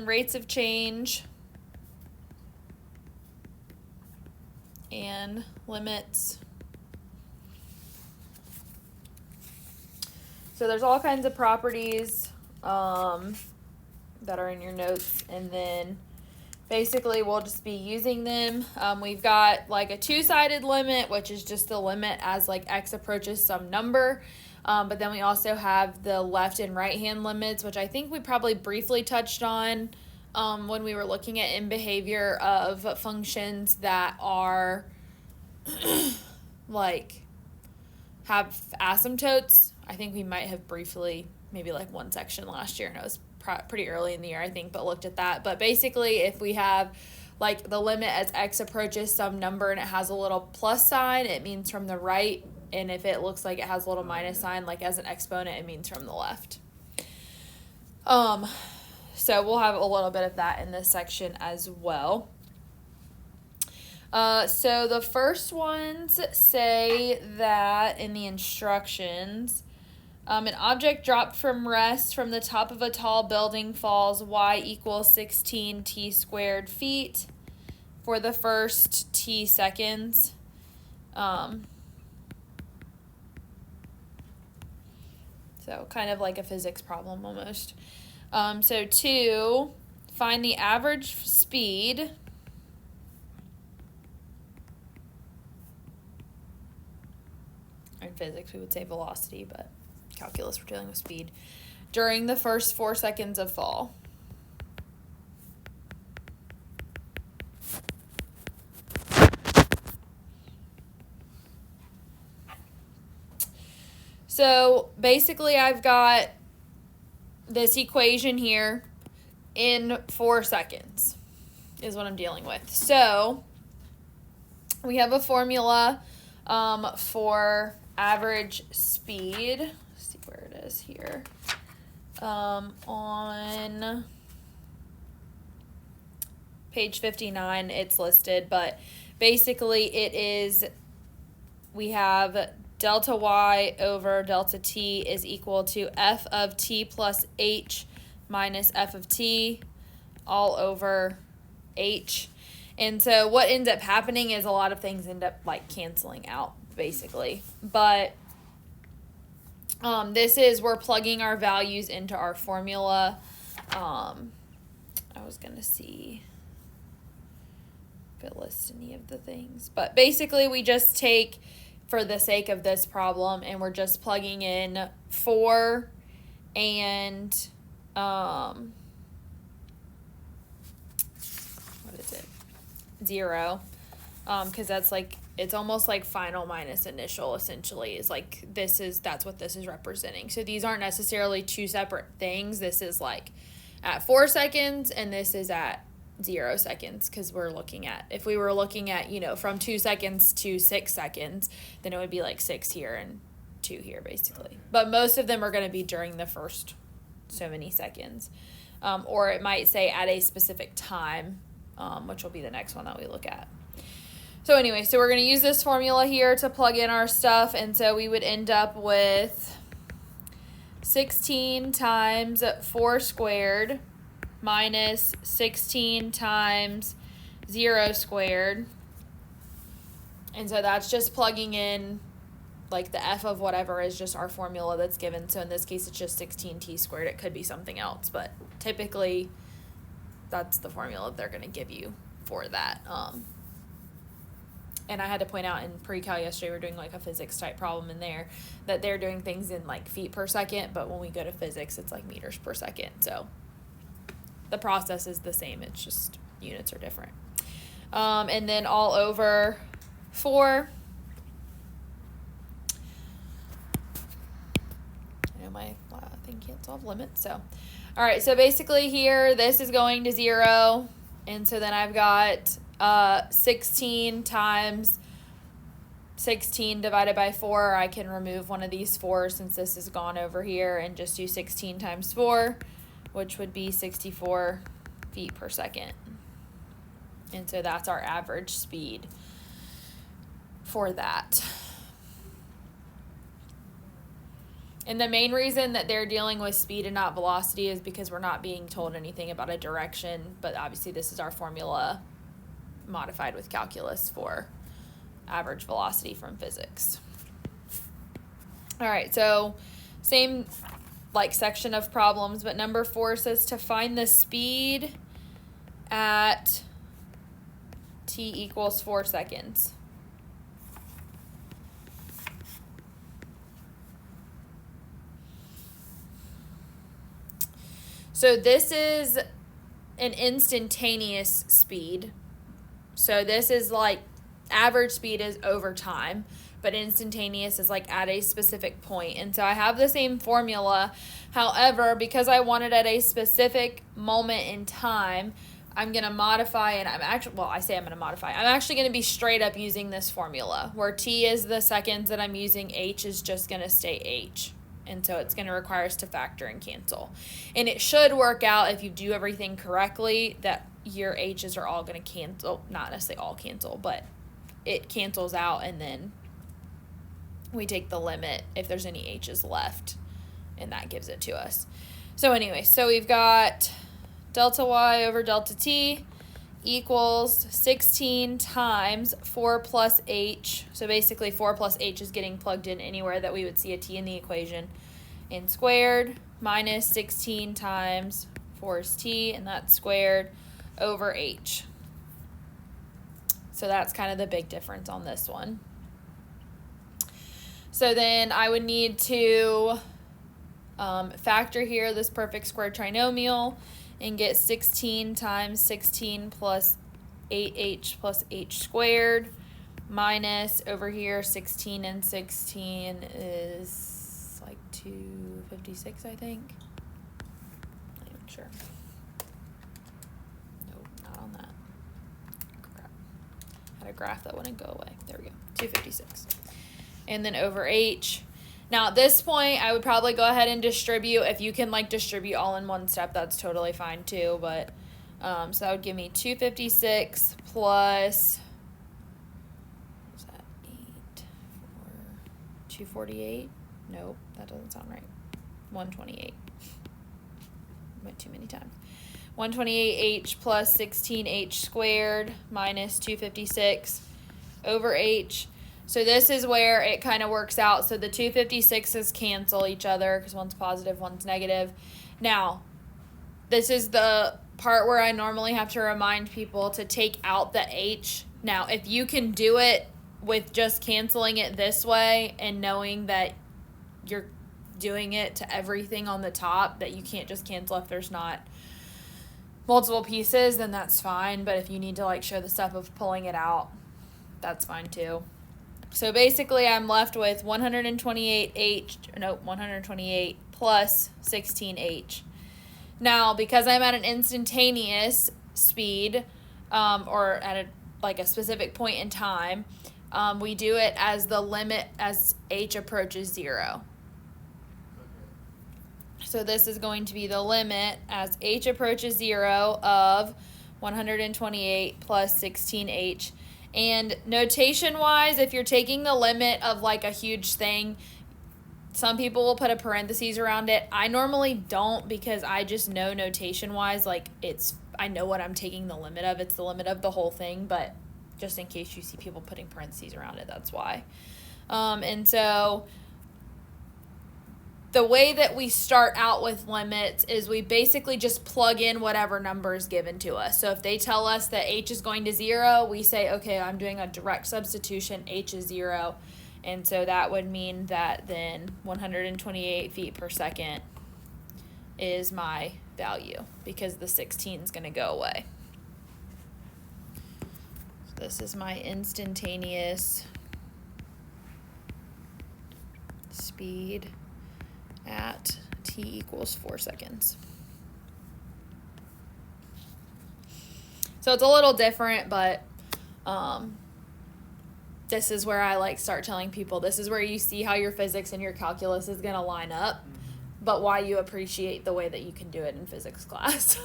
rates of change and limits. So there's all kinds of properties that are in your notes, and then basically we'll just be using them. We've got like a two-sided limit, which is just the limit as like x approaches some number. But then we also have the left and right hand limits, which I think we probably briefly touched on when we were looking at in behavior of functions that are like have asymptotes. I think we might have briefly, maybe like one section last year, and it was pretty early in the year, I think, but looked at that. But basically, if we have like the limit as x approaches some number and it has a little plus sign, it means from the right. And if it looks like it has a little minus sign, like as an exponent, it means from the left. So we'll have a little bit of that in this section as well. So the first ones say that in the instructions, an object dropped from rest from the top of a tall building falls y equals 16 t squared feet for the first t seconds. So kind of like a physics problem almost. So 2, find the average speed in physics we would say velocity, but calculus we're dealing with speed during the first 4 seconds of fall. So basically I've got this equation here in 4 seconds is what I'm dealing with. So we have a formula for average speed. Let's see where it is here. On page 59 it's listed, but basically it is, we have delta y over delta t is equal to f of t plus h minus f of t all over h. And so what ends up happening is a lot of things end up like canceling out basically. But this is, we're plugging our values into our formula. I was going to see if it lists any of the things. But basically we just take, for the sake of this problem, and we're just plugging in 4 and what is it? 0. Because that's like, it's almost like final minus initial essentially is like, that's what this is representing. So these aren't necessarily two separate things. This is like at 4 seconds and this is at 0 seconds, because we're looking at, if we were looking at, from 2 seconds to 6 seconds, then it would be like 6 here and 2 here basically. But most of them are going to be during the first so many seconds. Or it might say at a specific time, which will be the next one that we look at. So anyway, so we're going to use this formula here to plug in our stuff, and so we would end up with 16 times 4 squared minus 16 times 0 squared. And so that's just plugging in like the f of whatever is just our formula that's given. So in this case, it's just 16t squared. It could be something else, but typically that's the formula they're going to give you for that. And I had to point out in pre-cal yesterday, we're doing like a physics type problem in there, that they're doing things in like feet per second, but when we go to physics, it's like meters per second. So the process is the same, it's just units are different. And then all over 4. I know my thing can't solve limits, so. All right, so basically here, this is going to 0, and so then I've got 16 times 16 divided by 4. I can remove one of these 4s since this is gone over here and just do 16 times 4, which would be 64 feet per second. And so that's our average speed for that. And the main reason that they're dealing with speed and not velocity is because we're not being told anything about a direction, but obviously this is our formula modified with calculus for average velocity from physics. All right, so same like section of problems, but number 4 says to find the speed at t equals 4 seconds. So this is an instantaneous speed. So this is like average speed is over time, but instantaneous is like at a specific point. And so I have the same formula. However, because I want it at a specific moment in time, I'm going to modify, and I'm actually going to be straight up using this formula where t is the seconds that I'm using, h is just going to stay h. And so it's going to require us to factor and cancel. And it should work out if you do everything correctly that your h's are all going to cancel. Not necessarily all cancel, but it cancels out, and then we take the limit if there's any h's left, and that gives it to us. So anyway, so we've got delta y over delta t equals 16 times 4 plus h. So basically 4 plus h is getting plugged in anywhere that we would see a t in the equation, and squared minus 16 times 4 is t, and that's squared over h. So that's kind of the big difference on this one. So then I would need to factor here this perfect square trinomial and get 16 times 16 plus 8h plus h squared minus over here 16 and 16 is like 256, I think. Not even sure. Nope, not on that. Crap. Had a graph that wouldn't go away. There we go. 256. And then over h. Now at this point, I would probably go ahead and distribute. If you can like distribute all in one step, that's totally fine too. But so that would give me 256 plus, what was that, 8, 4, 248? Nope, that doesn't sound right. 128. Went too many times. 128h plus 16h squared minus 256 over h. So this is where it kind of works out. So the 256's cancel each other because one's positive, one's negative. Now, this is the part where I normally have to remind people to take out the h. Now, if you can do it with just canceling it this way and knowing that you're doing it to everything on the top, that you can't just cancel if there's not multiple pieces, then that's fine. But if you need to like show the step of pulling it out, that's fine too. So basically I'm left with 128 plus 16h. Now, because I'm at an instantaneous speed, or at a specific point in time, we do it as the limit as h approaches 0. So this is going to be the limit as h approaches 0 of 128 plus 16h. And notation-wise, if you're taking the limit of like a huge thing, some people will put a parentheses around it. I normally don't because I just know notation-wise, like I know what I'm taking the limit of. It's the limit of the whole thing, but just in case you see people putting parentheses around it, that's why. And so the way that we start out with limits is we basically just plug in whatever number is given to us. So if they tell us that h is going to 0, we say, okay, I'm doing a direct substitution, h is 0. And so that would mean that then 128 feet per second is my value because the 16 is going to go away. So this is my instantaneous speed at t equals 4 seconds. So it's a little different, but this is where I start telling people this is where you see how your physics and your calculus is going to line up, but why you appreciate the way that you can do it in physics class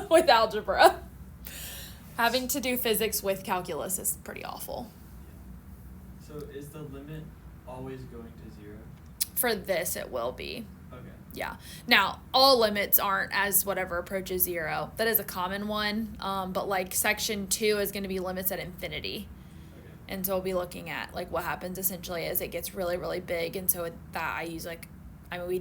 with algebra. Having to do physics with calculus is pretty awful. So is the limit always going to 0? for this, it will be. Okay. Yeah. Now, all limits aren't as whatever approaches 0. That is a common one. But like section 2 is going to be limits at infinity. Okay. And so we'll be looking at like what happens essentially as it gets really, really big. And so with that I use like,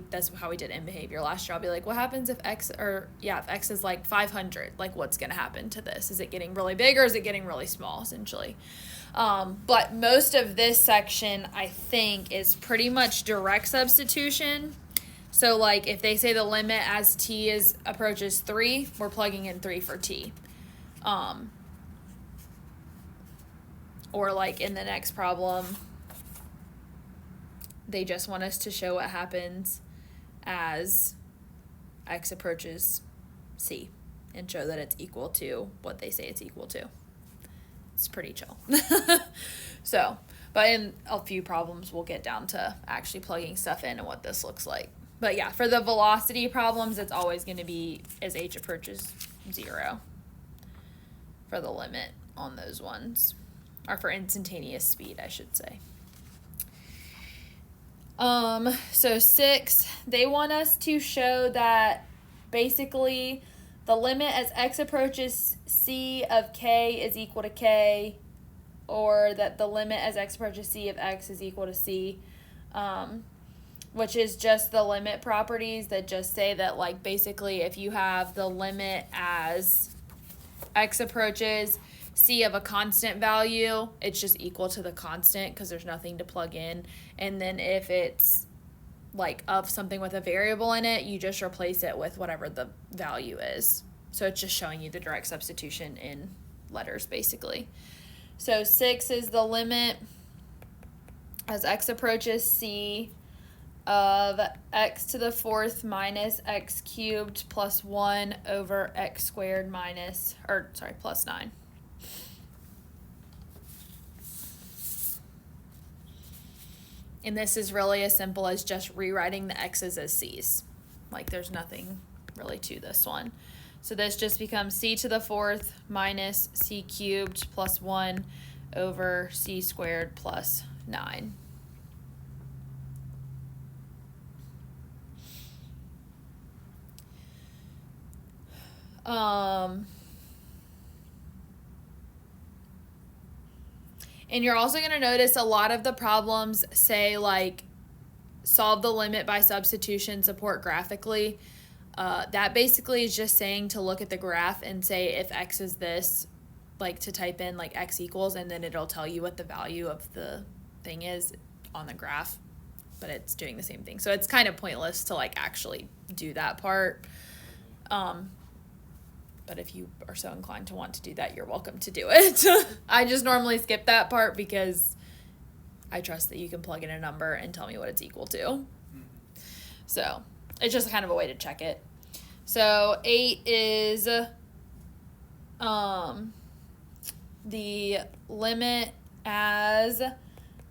that's how we did in behavior last year. I'll be like, what happens if if X is like 500, like what's going to happen to this? Is it getting really big or is it getting really small essentially? But most of this section I think is pretty much direct substitution. So like if they say the limit as t approaches 3, we're plugging in 3 for t. Or like in the next problem, they just want us to show what happens as X approaches C and show that it's equal to what they say it's equal to. It's pretty chill. So, but in a few problems, we'll get down to actually plugging stuff in and what this looks like. But yeah, for the velocity problems, it's always going to be as h approaches 0 for the limit on those ones. Or for instantaneous speed, I should say. So 6, they want us to show that basically the limit as x approaches c of k is equal to k, or that the limit as x approaches c of x is equal to c, which is just the limit properties that just say that like basically if you have the limit as x approaches c of a constant value, it's just equal to the constant because there's nothing to plug in. And then if it's like of something with a variable in it, you just replace it with whatever the value is. So it's just showing you the direct substitution in letters basically. So 6 is the limit as x approaches c of x to the 4th minus x cubed plus 1 over x squared plus 9. And this is really as simple as just rewriting the x's as c's. Like there's nothing really to this one. So this just becomes c to the 4th minus c cubed plus 1 over c squared plus 9. And you're also going to notice a lot of the problems say like solve the limit by substitution, support graphically. That basically is just saying to look at the graph and say if x is this, like to type in like x equals, and then it'll tell you what the value of the thing is on the graph, but it's doing the same thing. So it's kind of pointless to like actually do that part. But if you are so inclined to want to do that, you're welcome to do it. I just normally skip that part because I trust that you can plug in a number and tell me what it's equal to. Mm-hmm. So it's just kind of a way to check it. So 8 is the limit as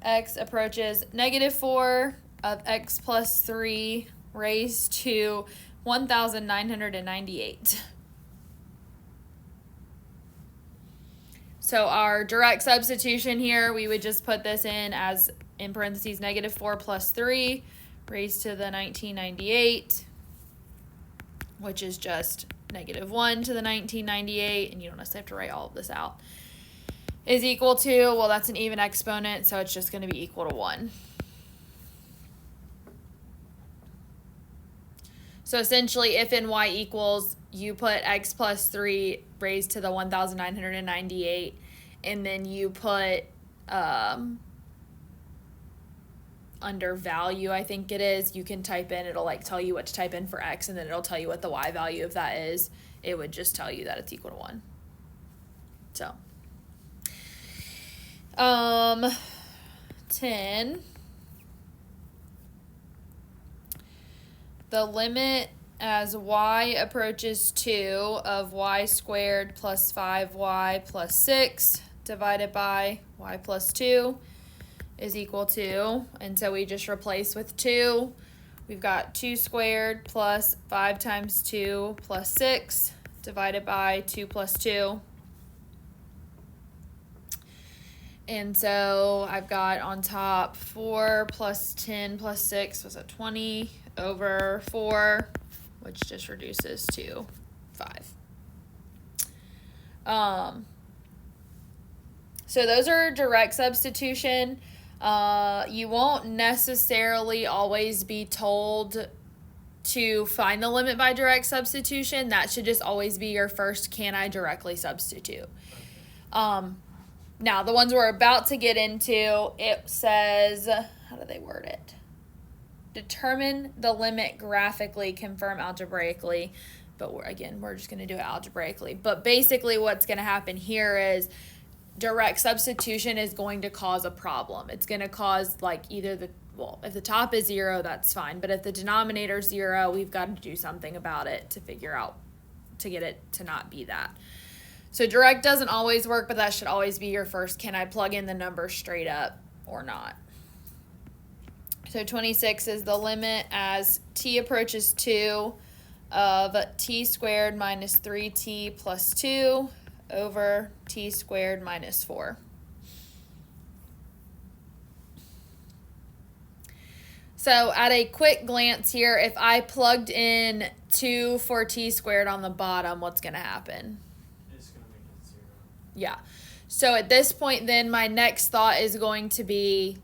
x approaches -4 of x plus 3 raised to 1,998. So our direct substitution here, we would just put this in as, in parentheses, -4 plus 3 raised to the 1998, which is just -1 to the 1998, and you don't necessarily have to write all of this out, is equal to, well, that's an even exponent, so it's just going to be equal to 1. So essentially, if in y equals, you put x plus 3 raised to the 1,998, and then you put under value, I think it is, you can type in, it'll like tell you what to type in for x, and then it'll tell you what the y value of that is. It would just tell you that it's equal to 1. So 10, the limit as y approaches 2 of y squared plus 5y plus 6 divided by y plus 2 is equal to, and so we just replace with 2. We've got 2 squared plus 5 times 2 plus 6 divided by 2 plus 2. And so I've got on top 4 plus 10 plus 6 was a 20 over 4, which just reduces to 5. So those are direct substitution. You won't necessarily always be told to find the limit by direct substitution. That should just always be your first, can I directly substitute? Now, the ones we're about to get into, it says, how do they word it? Determine the limit graphically, confirm algebraically. But we're just going to do it algebraically. But basically what's going to happen here is direct substitution is going to cause a problem. It's going to cause if the top is 0, that's fine. But if the denominator is 0, we've got to do something about it to figure out, to get it to not be that. So direct doesn't always work, but that should always be your first, can I plug in the number straight up or not? So 26 is the limit as t approaches 2 of t squared minus 3t plus 2 over t squared minus 4. So at a quick glance here, if I plugged in 2 for t squared on the bottom, what's going to happen? It's going to make it 0. Yeah. So at this point, then my next thought is going to be,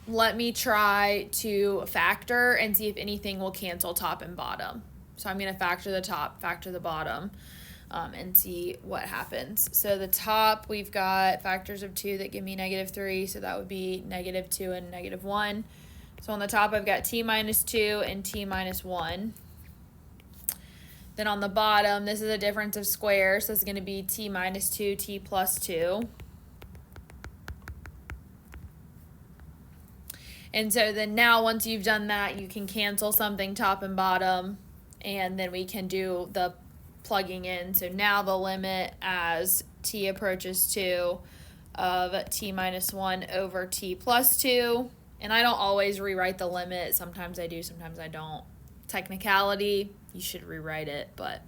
let me try to factor and see if anything will cancel top and bottom. So I'm going to factor the top, factor the bottom, and see what happens. So the top, we've got factors of 2 that give me -3, so that would be -2 and -1. So on the top, I've got t minus 2 and t minus 1. Then on the bottom, this is a difference of squares, so it's going to be t minus 2, t plus 2. And so then now once you've done that, you can cancel something top and bottom, and then we can do the plugging in. So now the limit as t approaches 2 of t minus 1 over t plus 2. And I don't always rewrite the limit. Sometimes I do, sometimes I don't. Technicality, you should rewrite it, but,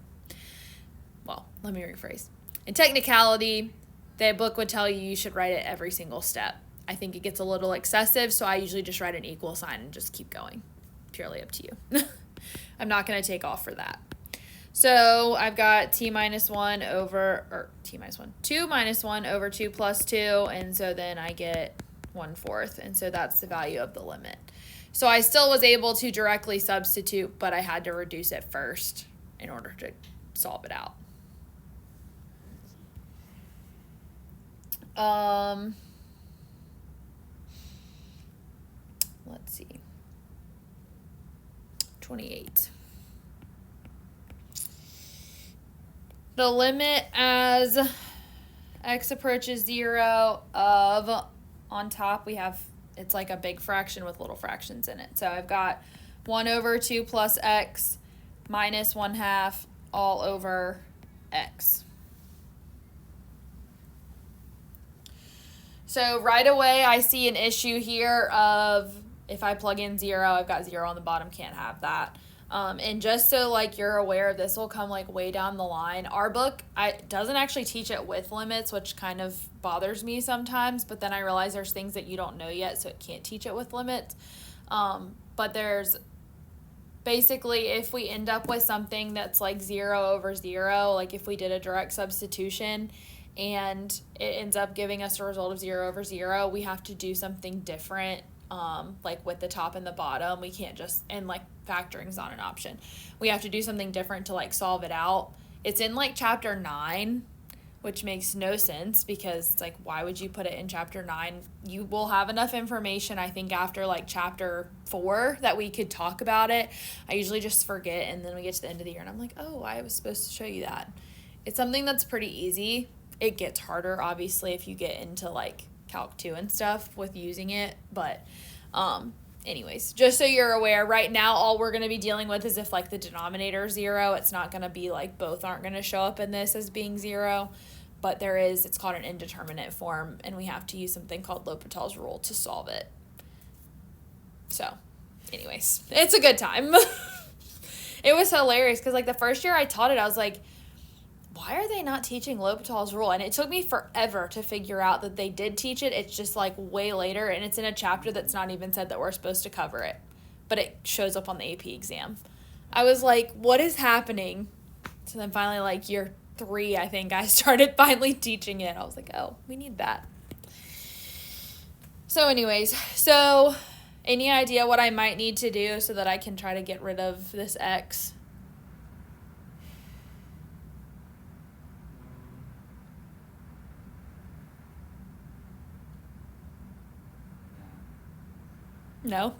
well, let me rephrase. In technicality, the book would tell you should write it every single step. I think it gets a little excessive, so I usually just write an equal sign and just keep going. Purely up to you. I'm not going to take off for that. So I've got 2 minus 1 over 2 plus 2, and so then I get 1/4, and so that's the value of the limit. So I still was able to directly substitute, but I had to reduce it first in order to solve it out. Let's see. 28. The limit as x approaches 0 of, on top we have, it's like a big fraction with little fractions in it. So I've got 1 over 2 plus x minus 1/2 all over x. So right away I see an issue here of if I plug in 0, I've got 0 on the bottom, can't have that. And just so you're aware of this, will come way down the line. Our book doesn't actually teach it with limits, which kind of bothers me sometimes, but then I realize there's things that you don't know yet, so it can't teach it with limits. But there's basically, if we end up with something that's 0 over 0, if we did a direct substitution and it ends up giving us a result of 0 over 0, we have to do something different. With the top and the bottom, we can't just, and factoring is not an option. We have to do something different to solve it out. It's in chapter 9, which makes no sense because it's why would you put it in chapter 9? You will have enough information, I think, after chapter 4 that we could talk about it. I usually just forget, and then we get to the end of the year and I'm like, oh, I was supposed to show you that. It's something that's pretty easy. It gets harder, obviously, if you get into Calc 2 and stuff with using it, but anyways, just so you're aware, right now all we're going to be dealing with is if the denominator is 0. It's not going to be both aren't going to show up in this as being 0, but it's called an indeterminate form, and we have to use something called L'Hopital's rule to solve it. So anyways, it's a good time. It was hilarious because the first year I taught it, I was why are they not teaching L'Hopital's rule? And it took me forever to figure out that they did teach it. It's just like way later, and it's in a chapter that's not even said that we're supposed to cover it, but it shows up on the AP exam. I was like, what is happening? So then finally, like year 3, I think I started finally teaching it. I was like, oh, we need that. So anyways, so any idea what I might need to do so that I can try to get rid of this X? No.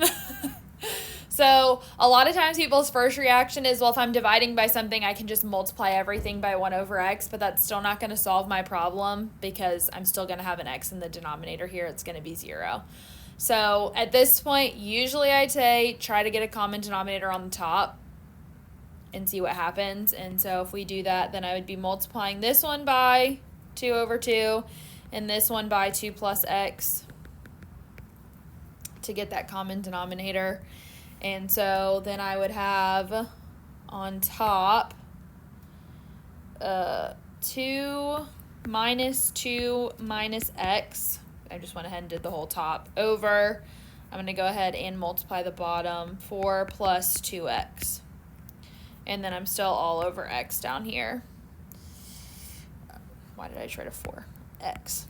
So a lot of times people's first reaction is, well, if I'm dividing by something, I can just multiply everything by 1 over x, but that's still not going to solve my problem because I'm still going to have an x in the denominator here. It's going to be 0. So at this point, usually I try to get a common denominator on the top and see what happens. And so if we do that, then I would be multiplying this one by 2 over 2 and this one by 2 plus x to get that common denominator. And so then I would have on top 2 minus 2 minus x. I just went ahead and did the whole top over. I'm going to go ahead and multiply the bottom, 4 plus 2x. And then I'm still all over x down here. Why did I try to 4x?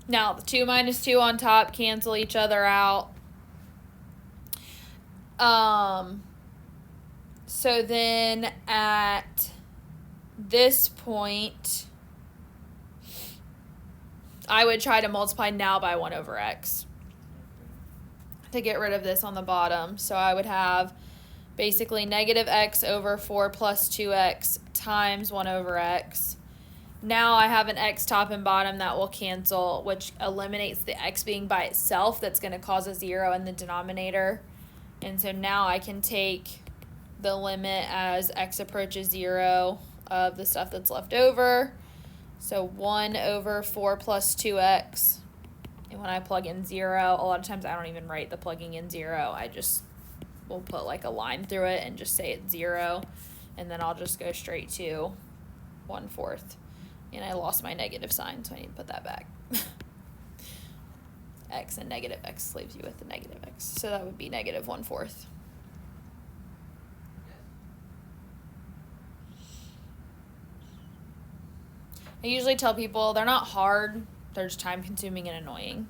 Now, the 2 minus 2 on top cancel each other out. So then at this point, I would try to multiply now by 1 over x to get rid of this on the bottom. So I would have basically negative x over 4 plus 2x times 1 over x. Now I have an x top and bottom that will cancel, which eliminates the x being by itself. That's going to cause a 0 in the denominator. And so now I can take the limit as x approaches 0 of the stuff that's left over. So 1 over 4 plus 2x. And when I plug in 0, a lot of times I don't even write the plugging in 0. I just will put like a line through it and just say it's 0. And then I'll just go straight to 1/4. And I lost my negative sign, so I need to put that back. X and negative x leaves you with the negative x. So that would be negative 1/4. I usually tell people they're not hard, they're just time consuming and annoying.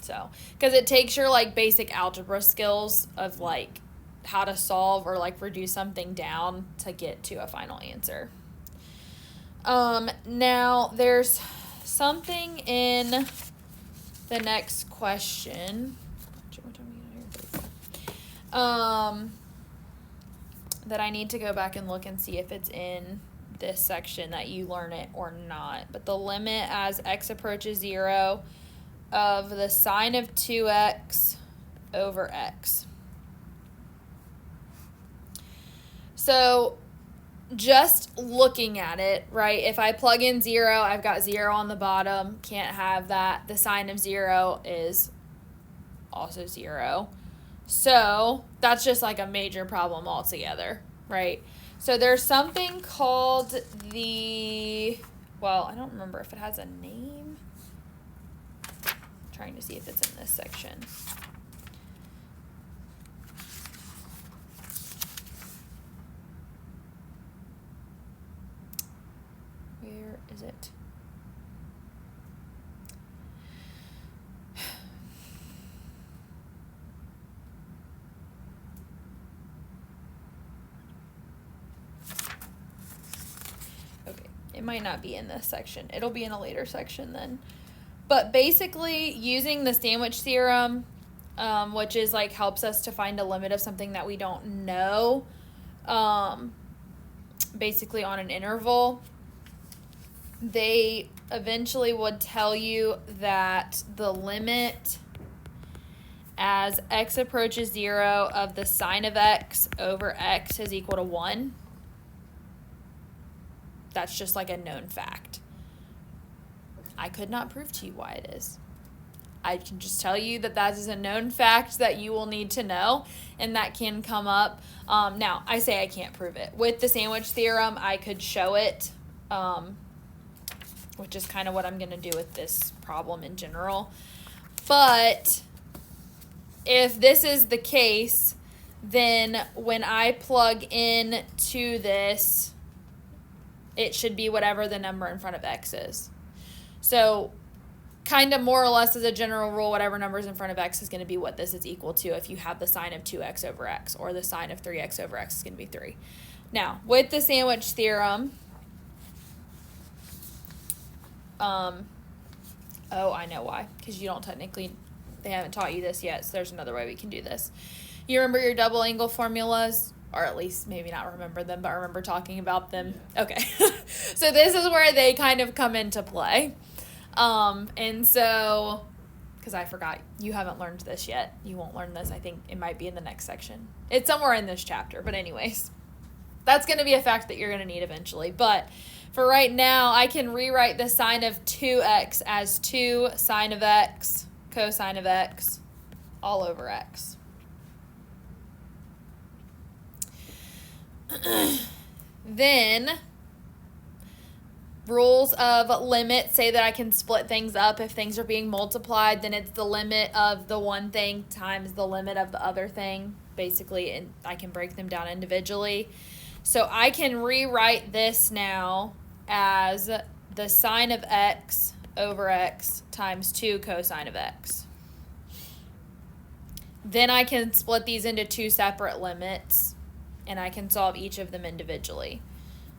So, because it takes your like basic algebra skills of like how to solve or like reduce something down to get to a final answer. Now there's something in the next question that I need to go back and look and see if it's in this section that you learn it or not. But the limit as x approaches 0 of the sine of 2x over x. So just looking at it, right, if I plug in 0, I've got 0 on the bottom, can't have that. The sine of 0 is also 0. So that's just like a major problem altogether, right? So there's something called well, I don't remember if it has a name. I'm trying to see if it's in this section. Where is it? Okay, it might not be in this section. It'll be in a later section then. But basically, using the sandwich theorem, which is like helps us to find a limit of something that we don't know, basically on an interval, they eventually would tell you that the limit as x approaches 0 of the sine of x over x is equal to 1. That's just like a known fact. I could not prove to you why it is. I can just tell you that that is a known fact that you will need to know, and that can come up. Now, I say I can't prove it. With the sandwich theorem, I could show it, which is kind of what I'm going to do with this problem in general. But if this is the case, then when I plug in to this, it should be whatever the number in front of x is. So kind of more or less as a general rule, whatever number is in front of x is going to be what this is equal to if you have the sign of 2x over x, or the sign of 3x over x is going to be 3. Now, with the sandwich theorem, oh, I know why, because you don't technically, they haven't taught you this yet, so there's another way we can do this. You remember your double angle formulas? Or at least maybe not remember them, but remember talking about them? Yeah. Okay. So this is where they kind of come into play. And so, because I forgot, you haven't learned this yet. You won't learn this. I think it might be in the next section. It's somewhere in this chapter, but anyways, that's going to be a fact that you're going to need eventually. But for right now, I can rewrite the sine of 2x as 2 sine of x cosine of x all over x. Then rules of limit say that I can split things up. If things are being multiplied, then it's the limit of the one thing times the limit of the other thing, basically, and I can break them down individually. So I can rewrite this now as the sine of x over x times 2 cosine of x. Then I can split these into two separate limits, and I can solve each of them individually.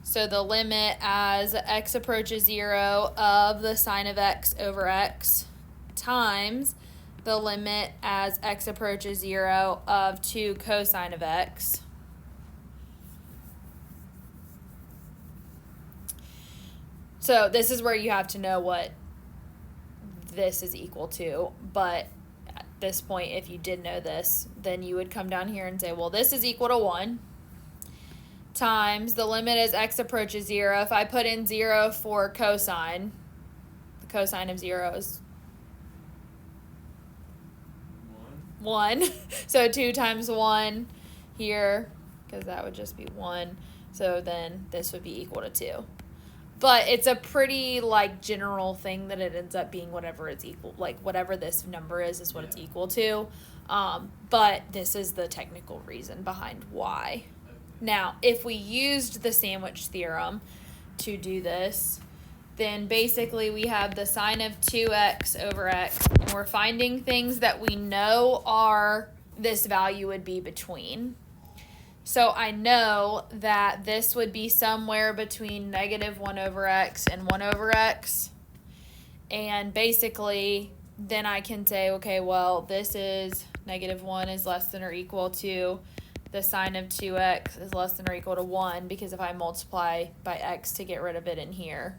So the limit as x approaches 0 of the sine of x over x times the limit as x approaches 0 of 2 cosine of x. So this is where you have to know what this is equal to, but at this point, if you did know this, then you would come down here and say, well, this is equal to 1 times the limit as x approaches 0. If I put in 0 for cosine, the cosine of 0 is 1. So 2 times 1 here, because that would just be 1. So then this would be equal to 2. But it's a pretty, like, general thing that it ends up being whatever it's equal, like, whatever this number is what it's equal to. But this is the technical reason behind why. Now, if we used the sandwich theorem to do this, then basically we have the sine of 2x over x, and we're finding things that we know are this value would be between. So I know that this would be somewhere between negative 1 over x and 1 over x. And basically, then I can say, okay, well, this is negative 1 is less than or equal to the sine of 2x is less than or equal to 1, because if I multiply by x to get rid of it in here,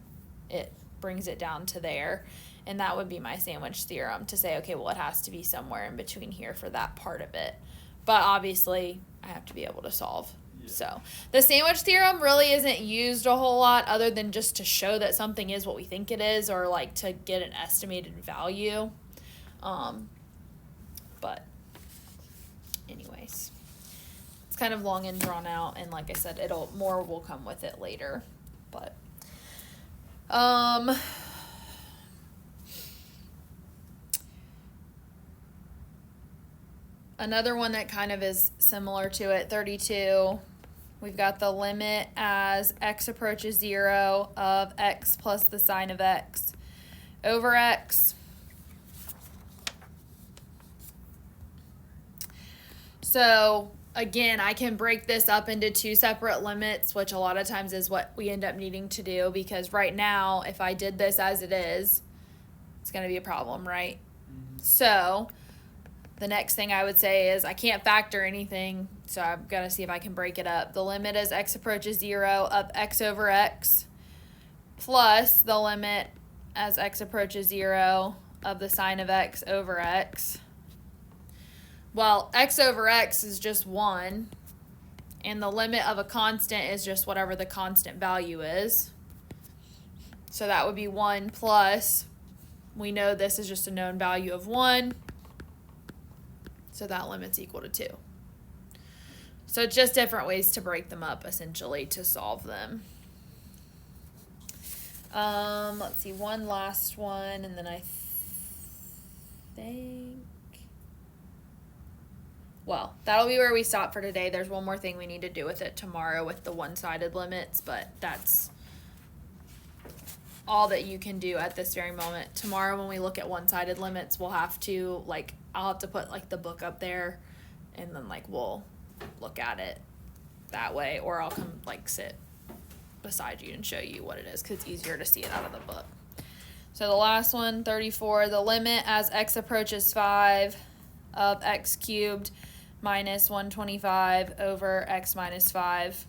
it brings it down to there. And that would be my sandwich theorem to say, okay, well, it has to be somewhere in between here for that part of it. But obviously, I have to be able to solve. Yeah. So the sandwich theorem really isn't used a whole lot other than just to show that something is what we think it is, or like to get an estimated value. But anyways, it's kind of long and drawn out, and like I said, more will come with it later. But another one that kind of is similar to it, 32, we've got the limit as x approaches 0 of x plus the sine of x over x. So again, I can break this up into two separate limits, which a lot of times is what we end up needing to do, because right now, if I did this as it is, it's going to be a problem, right? Mm-hmm. So the next thing I would say is I can't factor anything, so I've got to see if I can break it up. The limit as x approaches 0 of x over x plus the limit as x approaches 0 of the sine of x over x. Well, x over x is just 1, and the limit of a constant is just whatever the constant value is. So that would be 1 plus we know this is just a known value of 1. So that limit's equal to 2. So it's just different ways to break them up, essentially, to solve them. Let's see, one last one, and then I think... Well, that'll be where we stop for today. There's one more thing we need to do with it tomorrow with the one-sided limits, but that's all that you can do at this very moment. Tomorrow when we look at one-sided limits, we'll have to, like, I'll have to put, like, the book up there, and then, like, we'll look at it that way, or I'll come, like, sit beside you and show you what it is, because it's easier to see it out of the book. So the last one, 34, the limit as x approaches 5 of x cubed minus 125 over x minus 5.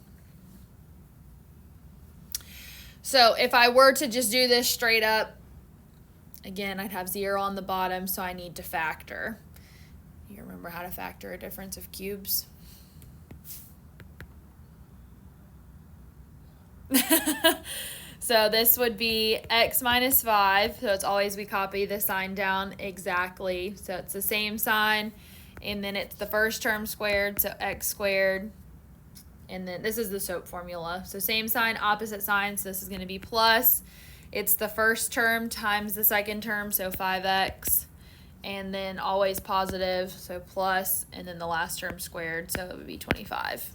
So if I were to just do this straight up, again, I'd have 0 on the bottom, so I need to factor. You remember how to factor a difference of cubes? So this would be x minus 5. So it's always we copy the sign down exactly. So it's the same sign. And then it's the first term squared, so x squared. And then this is the SOAP formula. So same sign, opposite sign. So this is going to be plus. It's the first term times the second term, so 5x. And then always positive, so plus. And then the last term squared, so it would be 25.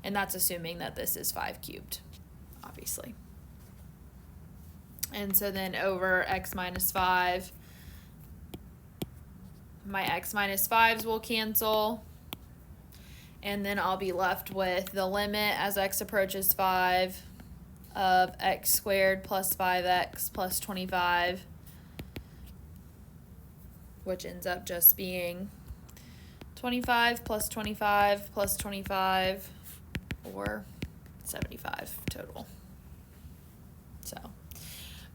And that's assuming that this is 5 cubed, obviously. And so then over x minus 5, my x minus 5s will cancel. And then I'll be left with the limit as x approaches 5 of x squared plus 5x plus 25, which ends up just being 25 plus 25 plus 25, or 75 total. So,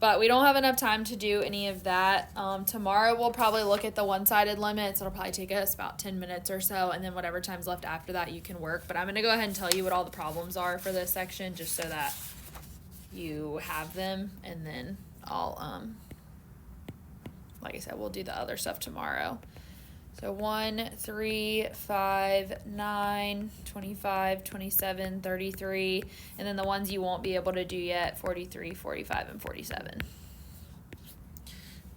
but we don't have enough time to do any of that. Tomorrow we'll probably look at the one-sided limits. It'll probably take us about 10 minutes or so, and then whatever time's left after that you can work. But I'm going to go ahead and tell you what all the problems are for this section, just so that you have them, and then I'll, like I said, we'll do the other stuff tomorrow. So 1, 3, 5, 9, 25, 27, 33, and then the ones you won't be able to do yet, 43, 45, and 47.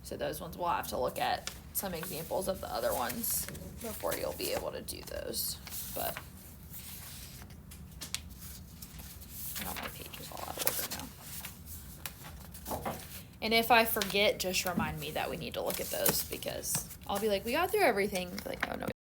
So those ones we'll have to look at some examples of the other ones before you'll be able to do those. But now my page is all out of order now. And if I forget, just remind me that we need to look at those, because I'll be like, we got through everything. Like, oh no, we